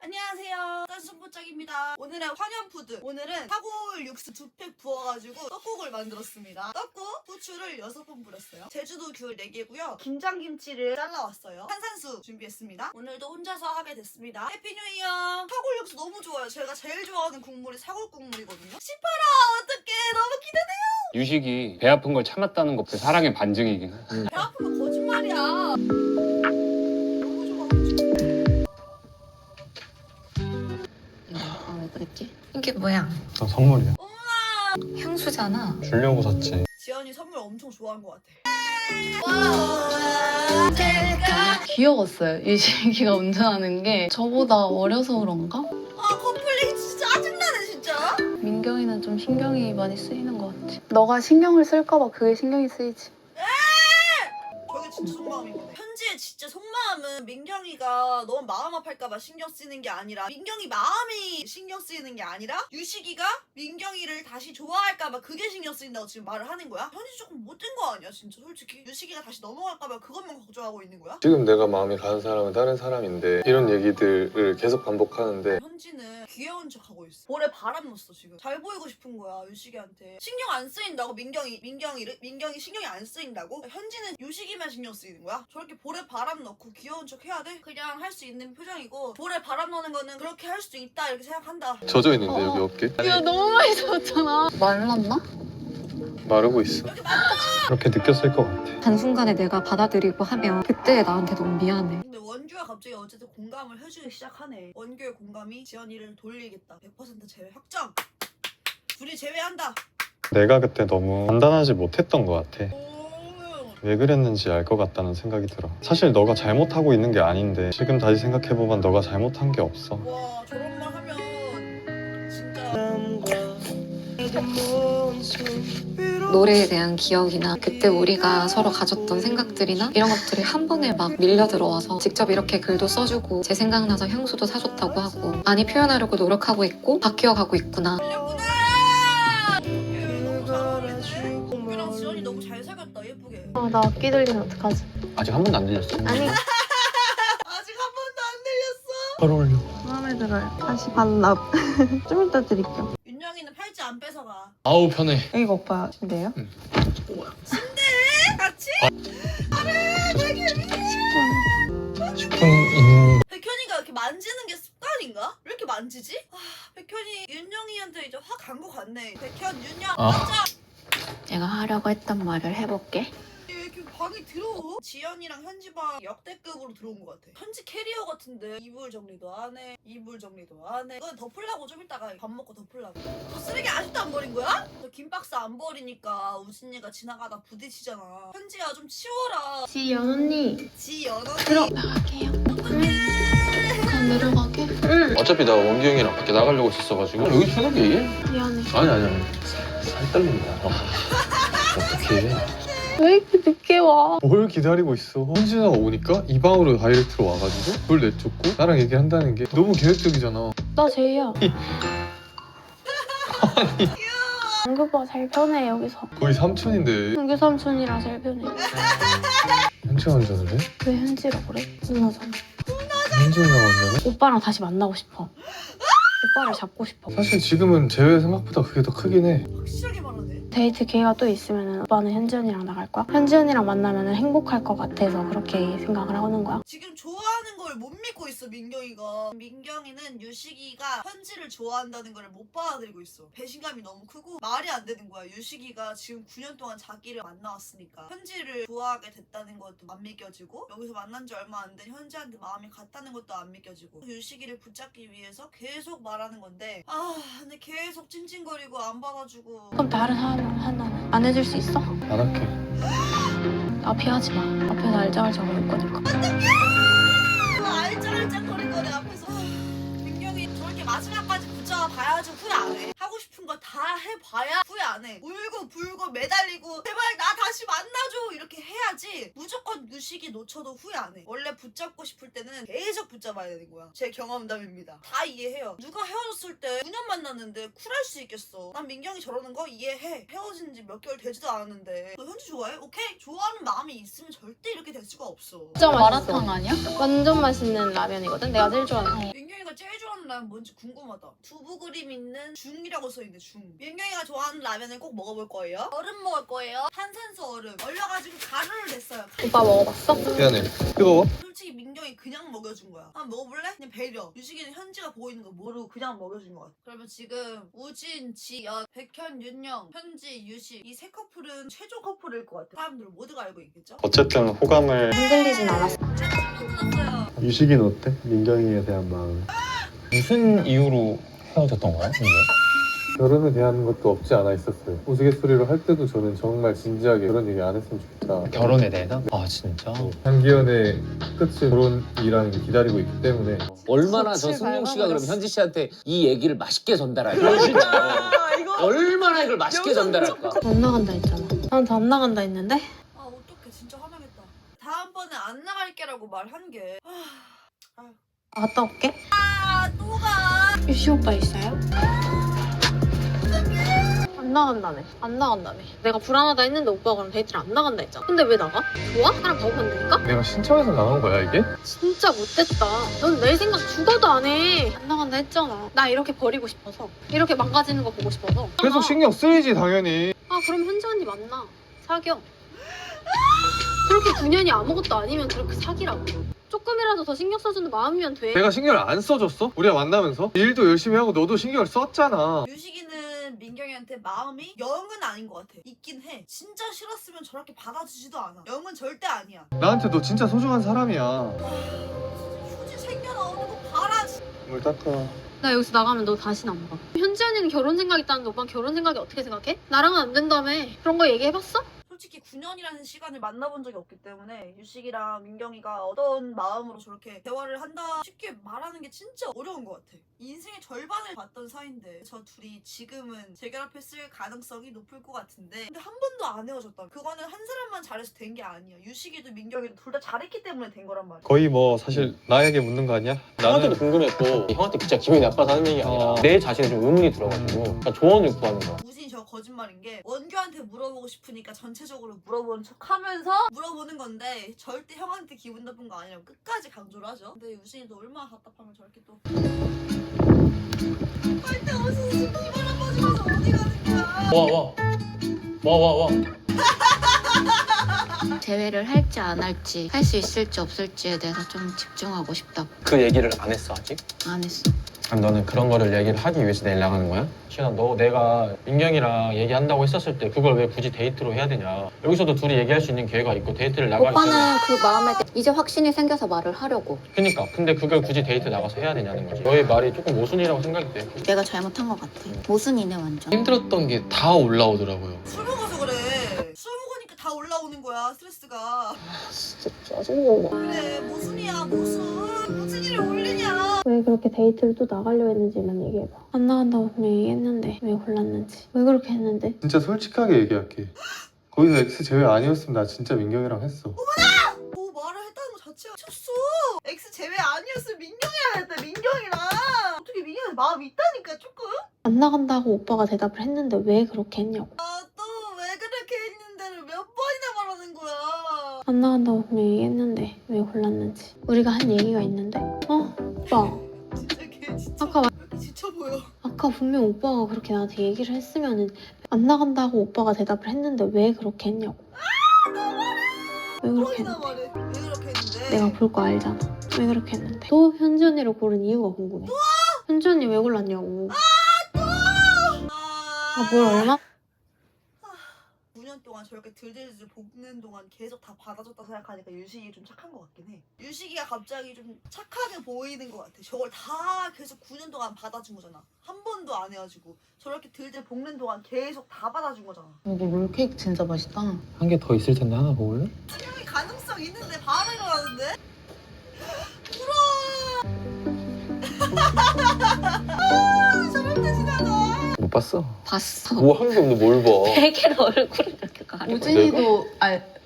안녕하세요, 짠순포짝입니다. 오늘의 환연푸드, 오늘은 사골 육수 2팩 부어가지고 떡국을 만들었습니다. 떡국 후추를 6번 뿌렸어요. 제주도 귤 4개고요 김장김치를 잘라왔어요. 탄산수 준비했습니다. 오늘도 혼자서 하게 됐습니다. 해피 뉴 이어. 사골 육수 너무 좋아요. 제가 제일 좋아하는 국물이 사골 국물이거든요. 씹어라. 어떡해, 너무 기대돼요. 유식이 배 아픈 걸 참았다는 거 그 사랑의 반증이긴 해. 배 아프면 거짓말이야. 너무 좋아. 왜 그랬지? 이게 뭐야? 선물이야. 향수잖아. 주려고 샀지. 지연이 선물 엄청 좋아한 것 같아. 귀여웠어요. 유식이가 운전하는 게 저보다 어려서 그런가? 아, 커플링 진짜 짜증나네 진짜. 민경이는 좀 신경이 많이 쓰이는 것 같아. 너가 신경을 쓸까봐 그게 신경이 쓰이지. 저게 진짜 속마음인 거네. 현지의 진짜 속마음은 민경이가 너무 마음 아플까봐 신경 쓰이는 게 아니라, 민경이 마음이 신경 쓰이는 게 아니라 유식이가 민경이를 다시 좋아할까봐 그게 신경 쓰인다고 지금 말을 하는 거야? 현지 조금 못된 거 아니야 진짜 솔직히? 유식이가 다시 넘어갈까봐 그것만 걱정하고 있는 거야? 지금 내가 마음이 가는 사람은 다른 사람인데 이런 얘기들을 계속 반복하는데 현지는 귀여운 척하고 있어. 볼에 바람 넣었어 지금. 잘 보이고 싶은 거야 유식이한테. 신경 안 쓰인다고 민경이 신경이 안 쓰인다고? 현지는 유식이만 신경 쓰이는 거야? 저렇게 볼에 바람 넣고 귀여운 척 해야 돼? 그냥 할 수 있는 표정이고, 볼에 바람 넣는 거는 그렇게 할 수 있다 이렇게 생각한다. 젖어 있는데 여기 어깨 야 너무 많이 젖었잖아. 말랐나? 마르고 있어. 그렇게 느꼈을 것 같아. 한순간에 내가 받아들이고 하면 그때 나한테 너무 미안해. 근데 원규가 갑자기 어쨌든 공감을 해주기 시작하네. 원규의 공감이 지연이를 돌리겠다. 100% 제외 확정. 둘이 제외한다. 내가 그때 너무 단단하지 못했던 것 같아. 오. 왜 그랬는지 알 것 같다는 생각이 들어. 사실 너가 잘못하고 있는 게 아닌데 지금 다시 생각해보면 너가 잘못한 게 없어. 와, 저런 말 하면 진짜. 노래에 대한 기억이나 그때 우리가 서로 가졌던 생각들이나 이런 것들이 한 번에 막 밀려 들어와서 직접 이렇게 글도 써주고 제 생각나서 향수도 사줬다고 하고 많이 표현하려고 노력하고 있고 바뀌어가고 있구나. 걸렸구나. 원규랑 지연이 너무 잘 사귀었다. 예쁘게. 나 악기 들리면 어떡하지? 아직 한 번도 안 들렸어. 아니 아직 한 번도 안 들렸어. 잘 어울려. 마음에 들어요. 다시 반납. 좀 이따 드릴게요. 윤영이는 팔찌 안 뺏어가. 아우 편해. 여기가 오빠 침대예요? 같이? 아래 되게 식품 백현이가 이렇게 만지는 게 습관인가? 왜 이렇게 만지지? 아, 백현이 윤영이한테 이제 확 간 거 같네. 백현, 윤영, 맞아. 내가 하려고 했던 말을 해볼게. 왜 이렇게 방이 더러워? 지연이랑 현지 방 역대급으로 들어온 것 같아. 현지 캐리어 같은데 이불 정리도 안 해. 이불 정리도 안 해. 이건 덮으려고 좀 이따가 밥 먹고 덮으려고. 저 쓰레기 아직도 안 버린 거야? 저 긴 박스 안 버리니까 우진이가 지나가다 부딪히잖아. 현지야 좀 치워라. 지연 언니 지연 언니. 들어나갈게요. 그럼 내려가게? 어차피 나 원기 형이랑 밖에 나가려고 했었어가지고 여기 편하게 얘기해. 미안해. 아니. 살 떨린다. 어떡해. 왜 이렇게 늦게 와? 뭘 기다리고 있어? 현진아가 오니까 이 방으로 다이렉트로 와가지고 그걸 내쫓고 나랑 얘기를 한다는 게 너무 계획적이잖아. 나 제이야. 은규가 제일 편해 여기서. 거의 삼촌인데 은규 삼촌이랑 제일 편해. 현진아 운전을 해? 왜 현지라 그래? 누나잖아. 현진이가 운전해? 오빠랑 다시 만나고 싶어. 오빠를 잡고 싶어. 사실 지금은 제외 생각보다 그게 더 크긴 해. 확실하게 말하네. 데이트 기회가 또 있으면 오빠는 현지 언니랑 나갈 거야? 현지 언니랑 만나면 행복할 것 같아서 그렇게 생각을 하는 거야. 지금 좋아하는 걸 못 믿고 있어 민경이가. 민경이는 유식이가 현지를 좋아한다는 걸 못 받아들이고 있어. 배신감이 너무 크고 말이 안 되는 거야. 유식이가 지금 9년 동안 자기를 만나왔으니까 현지를 좋아하게 됐다는 것도 안 믿겨지고, 여기서 만난 지 얼마 안 된 현지한테 마음이 갔다는 것도 안 믿겨지고, 유식이를 붙잡기 위해서 계속 말하는 건데, 근데 계속 찡찡거리고 안 받아주고. 그럼 다른 사람이랑 하나는 안 해줄 수 있어? 안 할게. 나 피하지 마. 앞에서 알짱알짱 거릴 거니까. 알짱알짱 거릴 거내 앞에서. 민경이 저렇게 마지막까지 붙잡아 봐야지 후회 안 해. 하고 하고 싶은 거 다 해봐야 후회 안 해. 울고 불고 매달리고 제발 나 다시 만나줘 이렇게 해야지 무조건 유식이 놓쳐도 후회 안 해. 원래 붙잡고 싶을 때는 계속 붙잡아야 되는 거야. 제 경험담입니다. 다 이해해요. 누가 헤어졌을 때 9년 만났는데 쿨할 수 있겠어. 난 민경이 저러는 거 이해해. 헤어진 지 몇 개월 되지도 않았는데 너 현지 좋아해? 오케이. 좋아하는 마음이 있으면 절대 이렇게 될 수가 없어. 진짜 맛있어. 마라탕 아니야? 완전 맛있는 라면이거든. 내가 제일 좋아하는. 민경이가 제일 좋아하는 라면 뭔지 궁금하다. 두부 그림 있는 중이라고 써있네. 중. 민경이가 좋아하는 라면을 꼭 먹어볼 거예요. 얼음 먹을 거예요. 탄산수 얼음 얼려가지고 가루를 냈어요. 오빠 먹어봤어? 미안해. 뜨거워? 솔직히 민경이 그냥 먹여준 거야. 한번 먹어볼래? 그냥 배려. 유식이는 현지가 보고 있는 거 모르고 그냥 먹여준 거 같아. 그러면 지금 우진, 지연, 백현, 윤영, 현지, 유식 이 세 커플은 최종 커플일 것 같아. 사람들 모두가 알고 있겠죠? 어쨌든 호감을 흔들리진 않았어. 끝났어요. 유식이는 어때? 민경이에 대한 마음. 무슨 이유로 헤어졌던 거야? 근데? 결혼에 대한 것도 없지 않아 있었어요. 우스갯소리로 할 때도 저는 정말 진지하게 그런 얘기 안 했으면 좋겠다. 결혼에 대해서? 아 진짜? 장기연의 끝이 결혼이라는 게 기다리고 있기 때문에 얼마나 저 승용 씨가 그럼 현지 씨한테 이 얘기를 맛있게 전달할까? 진짜. 얼마나 이걸 맛있게 전달할까? 안 나간다 했잖아. 나한테 안 나간다 했는데? 아 어떡해 진짜 화나겠다. 다음번에 안 나갈게라고 말한 게 갔다 올게. 또 가. 유시 오빠 있어요? 안 나간다네. 안 나간다네. 내가 불안하다 했는데 오빠가 그럼 데이트를 안 나간다 했잖아. 근데 왜 나가? 좋아? 사람 바보 만드니까? 내가 신청해서 나간 거야 이게? 진짜 못됐다. 넌 내 생각 죽어도 안 해. 안 나간다 했잖아. 나 이렇게 버리고 싶어서. 이렇게 망가지는 거 보고 싶어서. 계속 신경 쓰이지 당연히. 아 그럼 현지 언니 만나. 사겨. 그렇게 9년이 아무것도 아니면 그렇게 사귀라고. 조금이라도 더 신경 써주는 마음이면 돼. 내가 신경을 안 써줬어? 우리가 만나면서? 일도 열심히 하고 너도 신경을 썼잖아. 유식이는 민경이한테 마음이 영은 아닌 것 같아. 있긴 해. 진짜 싫었으면 저렇게 받아주지도 않아. 영은 절대 아니야. 나한테 너 진짜 소중한 사람이야. 휴지 생겨 나오는 거 봐라. 물 닦아. 나 여기서 나가면 너 다시는 안 봐. 현지 언니는 결혼 생각 있다는데 오빠는 결혼 생각이 어떻게 생각해? 나랑은 안 된다며. 그런 거 얘기해봤어? 솔직히 9년이라는 시간을 만나본 적이 없기 때문에 유식이랑 민경이가 어떤 마음으로 저렇게 대화를 한다 쉽게 말하는 게 진짜 어려운 것 같아. 인생의 절반을 봤던 사이인데 저 둘이 지금은 재결합했을 가능성이 높을 것 같은데 근데 한 번도 안 헤어졌다. 그거는 한 사람만 잘해서 된 게 아니야. 유식이도 민경이도 둘 다 잘했기 때문에 된 거란 말이야. 거의 뭐 사실 나에게 묻는 거 아니야? 형한테도 궁금했고 형한테 진짜 기분이 나빠서 하는 얘기 아니라 내 자신에 좀 의문이 들어가지고 그러니까 조언을 구하는 거야. 우진이 저 거짓말인 게 원규한테 물어보고 싶으니까 전체적으로 물어보는 척하면서 물어보는 건데 절대 형한테 기분 나쁜 거 아니라고 끝까지 강조를 하죠. 근데 우진이도 얼마나 답답하면 저렇게 또 할데 없어서 이바람 맞으면서 어디 가는 거야. 와. 재회를 할지 안 할지, 할 수 있을지 없을지에 대해서 좀 집중하고 싶다고. 그 얘기를 안 했어 아직? 안 했어. 그럼 너는 그런 거를 얘기를 하기 위해서 내일 나가는 거야? 시연아 너 내가 민경이랑 얘기한다고 했었을 때 그걸 왜 굳이 데이트로 해야 되냐. 여기서도 둘이 얘기할 수 있는 기회가 있고 데이트를 나갈 수 있는. 오빠는 그 마음에 이제 확신이 생겨서 말을 하려고. 그니까 근데 그걸 굳이 데이트 나가서 해야 되냐는 거지. 너의 말이 조금 모순이라고 생각이 돼. 내가 잘못한 것 같아. 모순이네 완전. 힘들었던 게 다 올라오더라고요. 술 먹어서 그래. 술 먹으니까 다 올라오는 거야 스트레스가. 진짜 짜증나. 그래 모순이야 모순. 무슨 일을 올리냐. 왜 그렇게 데이트를 또 나가려 했는지만 얘기해봐. 안 나간다고 분명히 얘기했는데 왜 골랐는지. 왜 그렇게 했는데? 진짜 솔직하게 얘기할게. 거기서 X 제외 아니었으면 나 진짜 민경이랑 했어. 뭐 말을 했다는 거 자체가 미쳤어. X 제외 아니었으면 민경이랑 했다. 민경이랑 어떻게 민경이 마음이 있다니까 조금. 안 나간다고 오빠가 대답을 했는데 왜 그렇게 했냐고. 아 또 왜 그렇게 했는데를 몇 번이나 말하는 거야. 안 나간다고 분명히 얘기했는데 왜 골랐는지. 우리가 한 얘기가 있는데 오빠 진짜 걔 진짜 아까 왜 이렇게 지쳐 보여. 아까 분명 오빠가 그렇게 나한테 얘기를 했으면은 안 나간다고 오빠가 대답을 했는데 왜 그렇게 했냐고. 왜 그렇게 번이나 했는데. 말해. 왜 그렇게 했는데. 내가 볼 거 알잖아. 왜 그렇게 했는데. 또 현지 언니를 고른 이유가 궁금해. 현지 언니 왜 골랐냐고. 뭘 얼마? 9년 동안 저렇게 들들들 볶는 동안 계속 다 받아줬다 생각하니까 유식이 좀 착한 것 같긴 해. 유식이가 갑자기 좀 착하게 보이는 것 같아. 저걸 다 계속 9년 동안 받아준 거잖아. 한 번도 안 해가지고 저렇게 들들 볶는 동안 계속 다 받아준 거잖아. 이거 롤케이크 진짜 맛있다. 한 개 더 있을 텐데 하나 먹을래? 분명히 가능성 있는데 바로 일어나는데? 부러워. 저럴 때 지나가. 봤어. 봤어. 뭐 한 게 없는데 뭘 봐. 되게 얼굴을 이렇게 가리고. 우진이도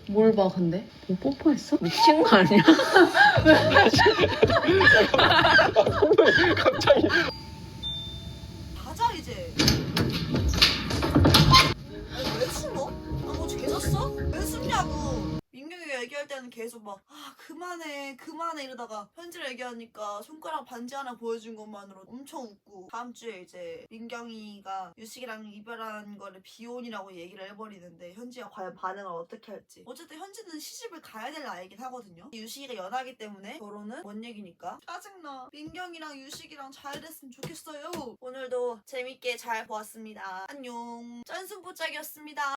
뭘 봐 근데? 뭐 뽀뽀했어? 미친 거 아니야? 갑자기. 가자 이제. 왜 숨어? 뭐 죄졌어? 왜 숨냐고. 민경이가 얘기할 때는 계속 막 그만해 이러다가 현지를 얘기하니까 손가락 반지 하나 보여준 것만으로 엄청 웃고, 다음 주에 이제 민경이가 유식이랑 이별한 거를 비혼이라고 얘기를 해버리는데 현지가 과연 반응을 어떻게 할지. 어쨌든 현지는 시집을 가야 될 나이긴 하거든요. 유식이가 연하기 때문에 결혼은 뭔 얘기니까 짜증나. 민경이랑 유식이랑 잘 됐으면 좋겠어요. 오늘도 재밌게 잘 보았습니다. 안녕. 짠순뽀짝이었습니다.